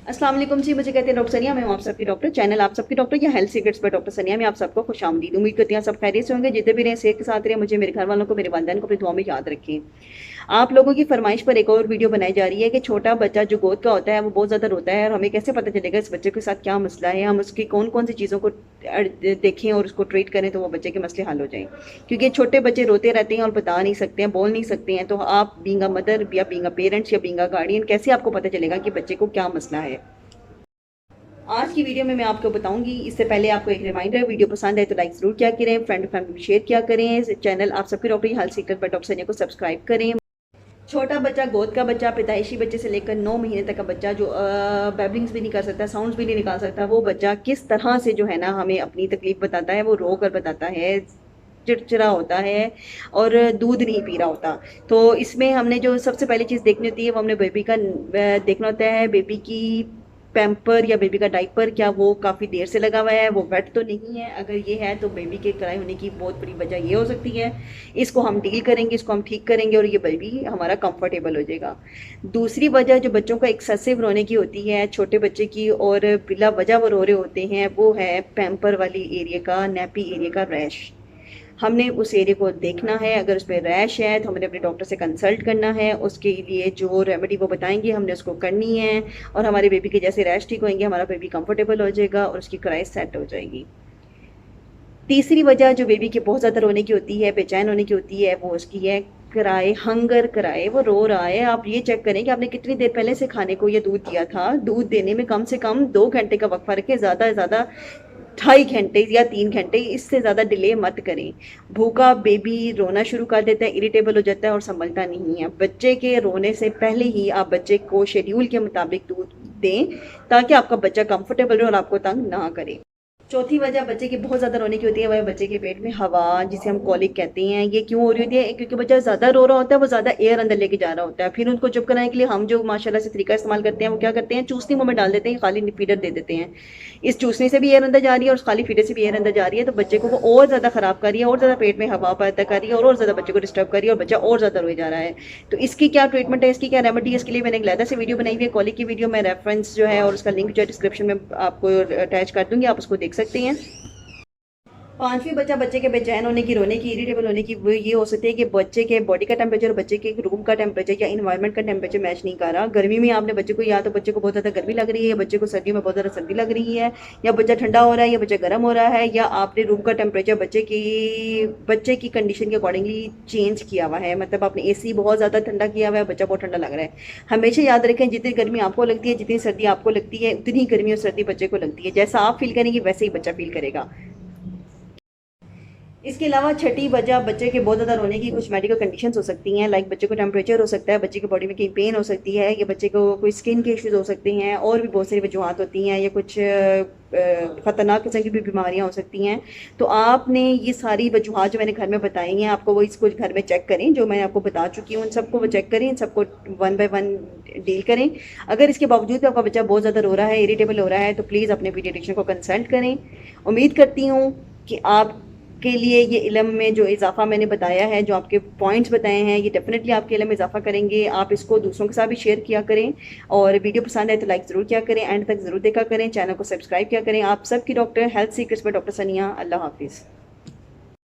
अस्सलाम वालेकुम जी, मुझे कहते हैं डॉक्टर सनिया। मैं हूं आप सबकी डॉक्टर, चैनल आप सबकी डॉक्टर या हेल्थ सीक्रेट्स पर डॉक्टर सनिया में आप सबको खुशामदीद। उम्मीद करती हैं सब खैरियत से होंगे, जितने भी रहें सेहत के साथ रहें। मुझे, मेरे घर वालों को, मेरे वालिदैन को अपनी दुआ में याद रखें। आप लोगों की फरमाइश पर एक और वीडियो बनाई जा रही है कि छोटा बच्चा जो गोद का होता है वो बहुत ज़्यादा रोता है, और हमें कैसे पता चलेगा इस बच्चे के साथ क्या मसला है। हम उसकी कौन कौन सी चीज़ों को देखें और उसको ट्रीट करें तो वो बच्चे के मसले हल हो जाएं। क्योंकि छोटे बच्चे रोते रहते हैं और बता नहीं सकते हैं, बोल नहीं सकते हैं। तो आप बीइंग अ मदर या बीइंग अ पेरेंट्स या बीइंग अ गार्डियन, कैसे आपको पता चलेगा कि बच्चे को क्या मसला है। आज की वीडियो में मैं आपको बताऊंगी। इससे पहले आपको एक रिमाइंडर, वीडियो पसंद है तो लाइक जरूर किया करें, फ्रेंड फैमिली में शेयर किया करें। चैनल आप सबके डॉक्टर हेल्थ सीक्रेट पर डॉक्टर सनिया को सब्सक्राइब करें। छोटा बच्चा, गोद का बच्चा, पैदाइशी बच्चे से लेकर 9 महीने तक का बच्चा जो बैबलिंग्स भी नहीं कर सकता, साउंड्स भी नहीं निकाल सकता, वो बच्चा किस तरह से जो है ना हमें अपनी तकलीफ बताता है। वो रो कर बताता है, चिड़चिड़ा होता है और दूध नहीं पी रहा होता। तो इसमें हमने जो सबसे पहली चीज़ देखनी होती है वो हमने बेबी का देखना होता है। बेबी की पैम्पर या बेबी का डाइपर, क्या वो काफ़ी देर से लगा हुआ है, वो वेट तो नहीं है। अगर ये है तो बेबी के कराए होने की बहुत बड़ी वजह ये हो सकती है। इसको हम डील करेंगे, इसको हम ठीक करेंगे और ये बेबी हमारा कंफर्टेबल हो जाएगा। दूसरी वजह जो बच्चों का एक्सेसिव रोने की होती है, छोटे बच्चे की, और बिला वजह वो रो रहे होते हैं, वो है पैम्पर वाली एरिया का, नैपी एरिया का रैश। हमने उस एरिया को देखना है। अगर उस पर रैश है तो हमने अपने डॉक्टर से कंसल्ट करना है। उसके लिए जो रेमेडी वो बताएंगे हमने उसको करनी है, और हमारे बेबी के जैसे रैश ठीक होंगे, हमारा बेबी कंफर्टेबल हो जाएगा और उसकी क्राई सेट हो जाएगी। तीसरी वजह जो बेबी के बहुत ज़्यादा रोने की होती है, बेचैन होने की होती है, वो उसकी है कराए, हंगर कराए। वो रो रहा है, आप ये चेक करें कि आपने कितनी देर पहले से खाने को ये दूध दिया था। दूध देने में कम से कम 2 घंटे का वक्फा रखें, ज़्यादा से ज़्यादा 2.5 घंटे या 3 घंटे, इससे ज़्यादा डिले मत करें। भूखा बेबी रोना शुरू कर देता है, इरिटेबल हो जाता है और संभलता नहीं है। बच्चे के रोने से पहले ही आप बच्चे को शेड्यूल के मुताबिक दूध दें, ताकि आपका बच्चा कंफर्टेबल रहे और आपको तंग ना करे। चौथी वजह बच्चे की बहुत ज़्यादा रोने की होती है, वह बच्चे के पेट में हवा, जिसे हम कॉलिक कहते हैं। ये क्यों हो रही होती है? क्योंकि बच्चा ज़्यादा रो रहा होता है, वो ज़्यादा एयर अंदर लेके जा रहा होता है। फिर उनको चुप कराने के लिए हम जो माशाल्लाह से तरीका इस्तेमाल करते हैं वो क्या करते हैं, चूसनी मुंह में डाल देते हैं, खाली फीडर दे देते हैं। इस चूसने से भी एयर अंदर जा रही है और खाली फीडर से भी एयर अंदर जा रही है, तो बच्चे को वो और ज़्यादा ख़राब कर रही है, और ज़्यादा पेट में हवा पैदा कर रही है, और ज़्यादा बच्चे को डिस्टर्ब कर रही है, और बच्चा और ज़्यादा रोए जा रहा है। तो इसकी क्या ट्रीटमेंट है, इसकी क्या रेमेडी है, इसके लिए मैंने एक अलग से वीडियो बनाई हुई है, कॉलिक की वीडियो। मैं रेफरेंस जो है और उसका लिंक जो है डिस्क्रिप्शन में आपको अटैच कर दूंगी, आप उसको देख सकते हैं। पांचवी बच्चा, बच्चे के बेचैन होने की, रोने की, इरिटेबल होने की, वो ये हो सकती है कि बच्चे के बॉडी का टेम्परेचर, बच्चे के रूम का टेम्परेचर या इन्वायरमेंट का टेम्परेचर मैच नहीं कर रहा। गर्मी में आपने बच्चे को, या तो बच्चे को बहुत ज़्यादा गर्मी लग रही है, या बच्चे को सर्दियों में बहुत ज़्यादा सर्दी लग रही है, या बच्चा ठंडा हो रहा है या बच्चा गर्म हो रहा है, या आपने रूम का टेम्परेचर बच्चे की कंडीशन के अकॉर्डिंगली चेंज किया हुआ है। मतलब आपने AC बहुत ज़्यादा ठंडा किया हुआ है, बच्चा बहुत ठंडा लग रहा है। हमेशा याद रखें, जितनी गर्मी आपको लगती है, जितनी सर्दी आपको लगती है, उतनी ही गर्मी और सर्दी बच्चे को लगती है। जैसा आप फील करेंगे वैसे ही बच्चा फील करेगा। इसके अलावा छठी वजह बच्चे के बहुत ज़्यादा रोने की कुछ मेडिकल कंडीशंस हो सकती हैं। लाइक बच्चे को टेम्परेचर हो सकता है, बच्चे की बॉडी में कहीं पेन हो सकती है, या बच्चे को कोई स्किन के इश्यूज हो सकते हैं, और भी बहुत सारी वजूहत होती हैं, या कुछ ख़तरनाक किस्म की भी बीमारियां हो सकती हैं। तो आपने ये सारी वजूहत जो मैंने घर में बताई हैं आपको, वो इसको घर में चेक करें। जो मैंने आपको बता चुकी हूँ उन सबको वो चेक करें, इन सबको 1 बाय 1 डील करें। अगर इसके बावजूद भी आपका बच्चा बहुत ज़्यादा रो रहा है, इरिटेबल हो रहा है, तो प्लीज़ अपने पीडियाट्रिशियन को कंसल्ट करें। उम्मीद करती हूँ कि आप के लिए ये इल्म में जो इजाफा मैंने बताया है, जो आपके पॉइंट्स बताए हैं, ये डेफिनेटली आपके इल्म में इजाफा करेंगे। आप इसको दूसरों के साथ भी शेयर किया करें, और वीडियो पसंद आए तो लाइक ज़रूर किया करें, एंड तक ज़रूर देखा करें, चैनल को सब्सक्राइब किया करें। आप सबकी डॉक्टर हेल्थ सीक्रेट्स पर डॉक्टर सनिया। अल्लाह हाफिज़।